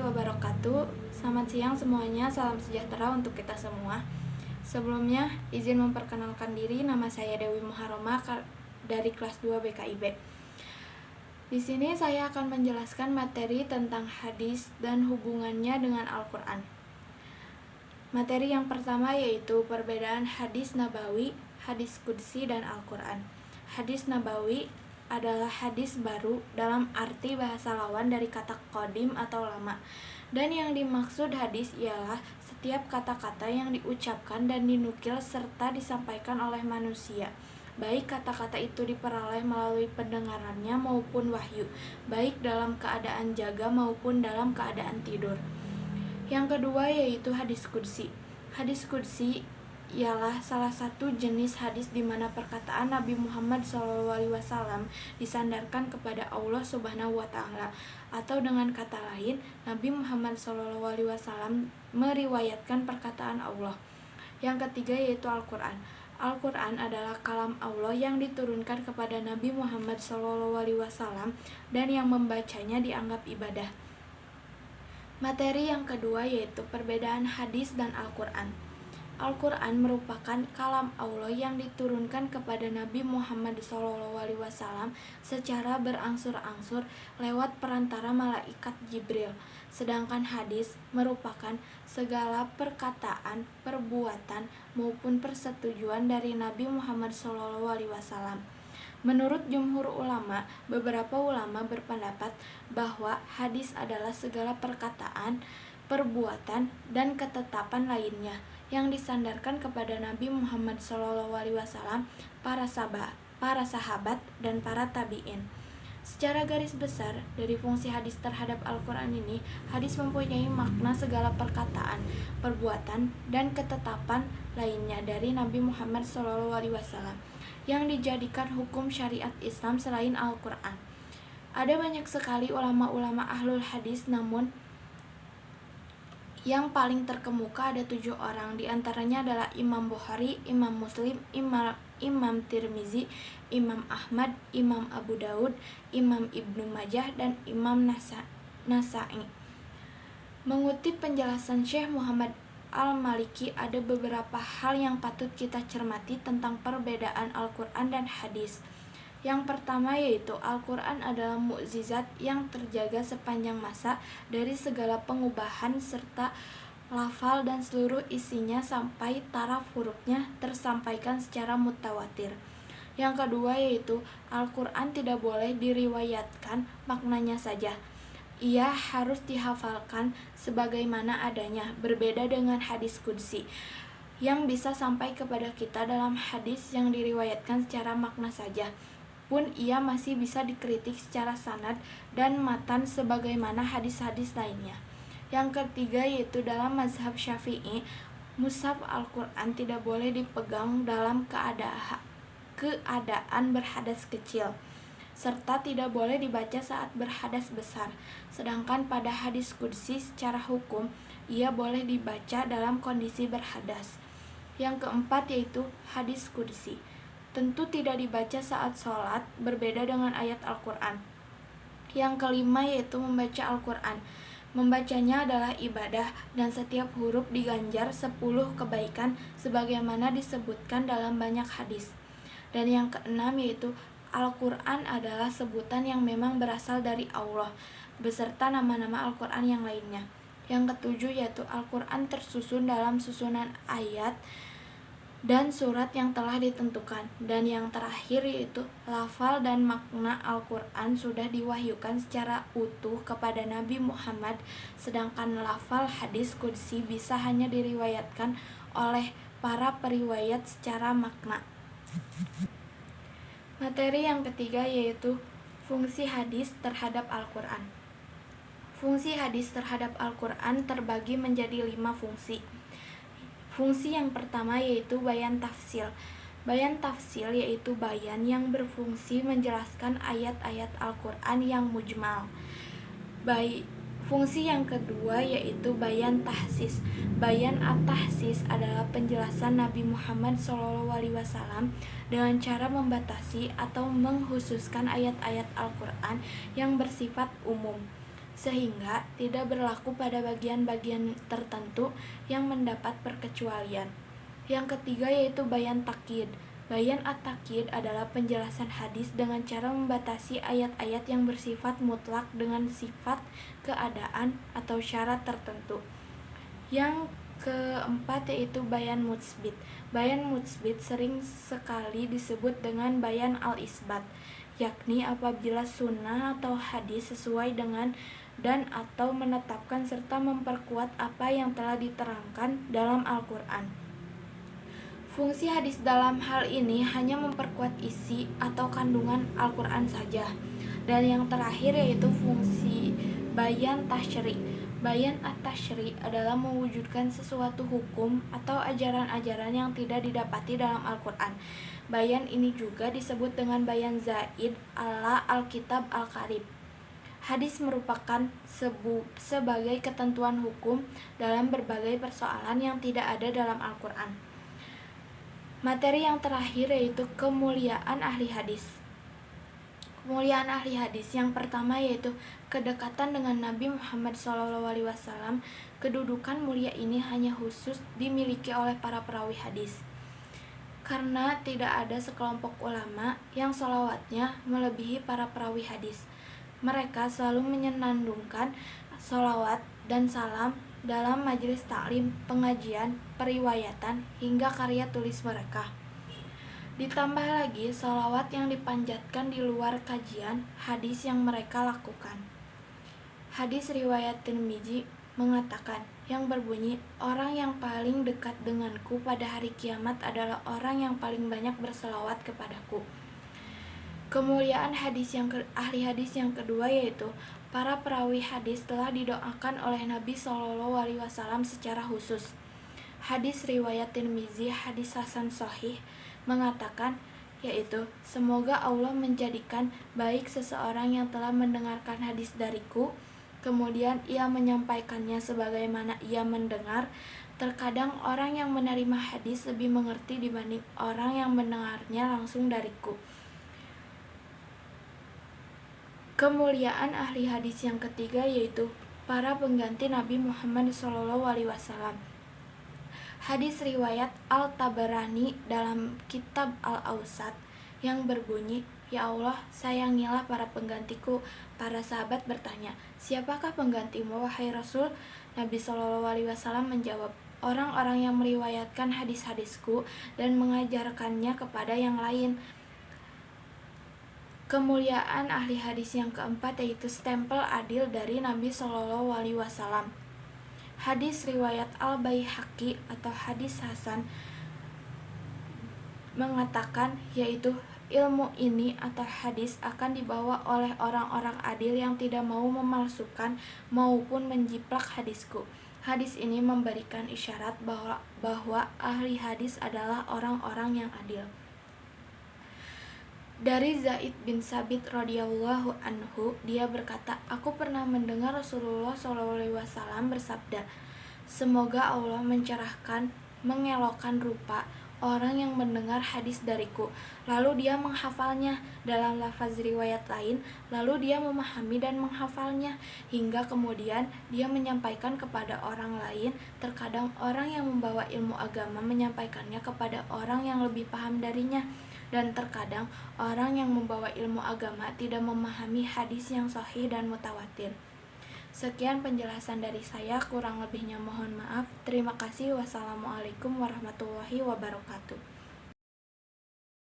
wabarakatuh. Selamat siang semuanya, salam sejahtera untuk kita semua. Sebelumnya, izin memperkenalkan diri, nama saya Dewi Muharroma dari kelas 2 BKIB. Di sini saya akan menjelaskan materi tentang hadis dan hubungannya dengan Al-Quran. Materi yang pertama yaitu perbedaan hadis nabawi, hadis qudsi, dan Al-Quran. Hadis nabawi adalah hadis baru dalam arti bahasa lawan dari kata qadim atau lama. Dan yang dimaksud hadis ialah setiap kata-kata yang diucapkan dan dinukil serta disampaikan oleh manusia, baik kata-kata itu diperoleh melalui pendengarannya maupun wahyu, baik dalam keadaan jaga maupun dalam keadaan tidur. Yang kedua yaitu hadis qudsi. Hadis qudsi ialah salah satu jenis hadis di mana perkataan Nabi Muhammad SAW disandarkan kepada Allah Subhanahu wa Ta'ala, atau dengan kata lain, Nabi Muhammad SAW meriwayatkan perkataan Allah. Yang ketiga yaitu Al-Quran. Al-Quran adalah kalam Allah yang diturunkan kepada Nabi Muhammad SAW dan yang membacanya dianggap ibadah. Materi yang kedua yaitu perbedaan hadis dan Al-Quran. Al-Quran merupakan kalam Allah yang diturunkan kepada Nabi Muhammad SAW secara berangsur-angsur lewat perantara malaikat Jibril. Sedangkan hadis merupakan segala perkataan, perbuatan, maupun persetujuan dari Nabi Muhammad SAW. Menurut jumhur ulama, beberapa ulama berpendapat bahwa hadis adalah segala perkataan, perbuatan, dan ketetapan lainnya yang disandarkan kepada Nabi Muhammad SAW, para sahabat, dan para tabi'in. Secara garis besar, dari fungsi hadis terhadap Al-Quran ini, hadis mempunyai makna segala perkataan, perbuatan, dan ketetapan lainnya dari Nabi Muhammad SAW yang dijadikan hukum syariat Islam selain Al-Quran. Ada banyak sekali ulama-ulama ahlul hadis, namun yang paling terkemuka ada 7 orang. Di antaranya adalah Imam Bukhari, Imam Muslim, Imam Tirmizi, Imam Ahmad, Imam Abu Daud, Imam Ibnu Majah, dan Imam Nasa'i. Mengutip penjelasan Syekh Muhammad Al-Maliki, ada beberapa hal yang patut kita cermati tentang perbedaan Al-Quran dan hadis. Yang pertama yaitu Al-Quran adalah mukjizat yang terjaga sepanjang masa dari segala pengubahan serta lafal dan seluruh isinya sampai taraf hurufnya tersampaikan secara mutawatir. Yang kedua yaitu Al-Quran tidak boleh diriwayatkan maknanya saja. Ia harus dihafalkan sebagaimana adanya, berbeda dengan hadis qudsi yang bisa sampai kepada kita dalam hadis yang diriwayatkan secara makna saja, pun ia masih bisa dikritik secara sanad dan matan sebagaimana hadis-hadis lainnya. Yang ketiga yaitu dalam mazhab Syafi'i, mushaf Al-Quran tidak boleh dipegang dalam keadaan berhadas kecil, serta tidak boleh dibaca saat berhadas besar. Sedangkan pada hadis qudsi secara hukum, ia boleh dibaca dalam kondisi berhadas. Yang keempat yaitu hadis qudsi tentu tidak dibaca saat sholat, berbeda dengan ayat Al-Quran. Yang kelima yaitu membaca Al-Quran. Membacanya adalah ibadah dan setiap huruf diganjar 10 kebaikan sebagaimana disebutkan dalam banyak hadis. Dan yang keenam yaitu Al-Quran adalah sebutan yang memang berasal dari Allah, beserta nama-nama Al-Quran yang lainnya. Yang ketujuh yaitu Al-Quran tersusun dalam susunan ayat dan surat yang telah ditentukan. Dan yang terakhir yaitu lafal dan makna Al-Quran sudah diwahyukan secara utuh kepada Nabi Muhammad, sedangkan lafal hadis qudsi bisa hanya diriwayatkan oleh para periwayat secara makna. Materi yang ketiga yaitu fungsi hadis terhadap Al-Quran. Fungsi hadis terhadap Al-Quran terbagi menjadi 5 fungsi. Fungsi yang pertama yaitu bayan tafsil. Bayan tafsil yaitu bayan yang berfungsi menjelaskan ayat-ayat Al-Quran yang mujmal. Fungsi yang kedua yaitu bayan tahsis. Bayan at-tahsis adalah penjelasan Nabi Muhammad SAW dengan cara membatasi atau menghususkan ayat-ayat Al-Quran yang bersifat umum. sehingga tidak berlaku pada bagian-bagian tertentu yang mendapat perkecualian. Yang ketiga yaitu bayan takyid. Bayan at-takyid adalah penjelasan hadis dengan cara membatasi ayat-ayat yang bersifat mutlak dengan sifat, keadaan, atau syarat tertentu. Yang keempat yaitu bayan mutsbit. Bayan mutsbit sering sekali disebut dengan bayan al-isbat, yakni apabila sunnah atau hadis sesuai dengan dan atau menetapkan serta memperkuat apa yang telah diterangkan dalam Al-Quran. Fungsi hadis dalam hal ini hanya memperkuat isi atau kandungan Al-Quran saja. Dan yang terakhir yaitu fungsi bayan tasyri. Bayan at-tasyri adalah mewujudkan sesuatu hukum atau ajaran-ajaran yang tidak didapati dalam Al-Quran. Bayan ini juga disebut dengan bayan zaid ala Alkitab Al-Karib. Hadis merupakan sebagai ketentuan hukum dalam berbagai persoalan yang tidak ada dalam Al-Quran. Materi yang terakhir yaitu kemuliaan ahli hadis. Kemuliaan ahli hadis yang pertama yaitu kedekatan dengan Nabi Muhammad SAW. Kedudukan mulia ini hanya khusus dimiliki oleh para perawi hadis, karena tidak ada sekelompok ulama yang sholawatnya melebihi para perawi hadis. Mereka selalu menyenandungkan sholawat dan salam dalam majelis taklim, pengajian, periwayatan, hingga karya tulis mereka. Ditambah lagi sholawat yang dipanjatkan di luar kajian hadis yang mereka lakukan. Hadis riwayat Tirmizi mengatakan, yang berbunyi, orang yang paling dekat denganku pada hari kiamat adalah orang yang paling banyak berselawat kepadaku. Kemuliaan ahli hadis yang kedua yaitu para perawi hadis telah didoakan oleh Nabi SAW secara khusus. Hadis riwayat Tirmizi, hadis hasan sahih, mengatakan yaitu, semoga Allah menjadikan baik seseorang yang telah mendengarkan hadis dariku, kemudian ia menyampaikannya sebagaimana ia mendengar. Terkadang orang yang menerima hadis lebih mengerti dibanding orang yang mendengarnya langsung dariku. Kemuliaan ahli hadis yang ketiga yaitu para pengganti Nabi Muhammad SAW. Hadis riwayat Al-Tabarani dalam kitab Al-Awsat yang berbunyi, ya Allah, sayangilah para penggantiku. Para sahabat bertanya, siapakah penggantimu wahai Rasul? Nabi SAW menjawab, orang-orang yang meriwayatkan hadis-hadisku dan mengajarkannya kepada yang lain. Kemuliaan ahli hadis yang keempat yaitu stempel adil dari Nabi SAW. Hadis riwayat Al-Baihaqi atau hadis hasan mengatakan yaitu, ilmu ini atau hadis akan dibawa oleh orang-orang adil yang tidak mau memalsukan maupun menjiplak hadisku. Hadis ini memberikan isyarat bahwa ahli hadis adalah orang-orang yang adil. Dari Zaid bin Sabit radhiyallahu anhu, dia berkata, aku pernah mendengar Rasulullah SAW bersabda, semoga Allah mencerahkan, mengelokkan rupa orang yang mendengar hadis dariku, lalu dia menghafalnya. Dalam lafaz riwayat lain, lalu dia memahami dan menghafalnya, hingga kemudian dia menyampaikan kepada orang lain. Terkadang orang yang membawa ilmu agama menyampaikannya kepada orang yang lebih paham darinya, dan terkadang orang yang membawa ilmu agama tidak memahami hadis yang sahih dan mutawatir. Sekian penjelasan dari saya, kurang lebihnya mohon maaf. Terima kasih. Wassalamualaikum warahmatullahi wabarakatuh.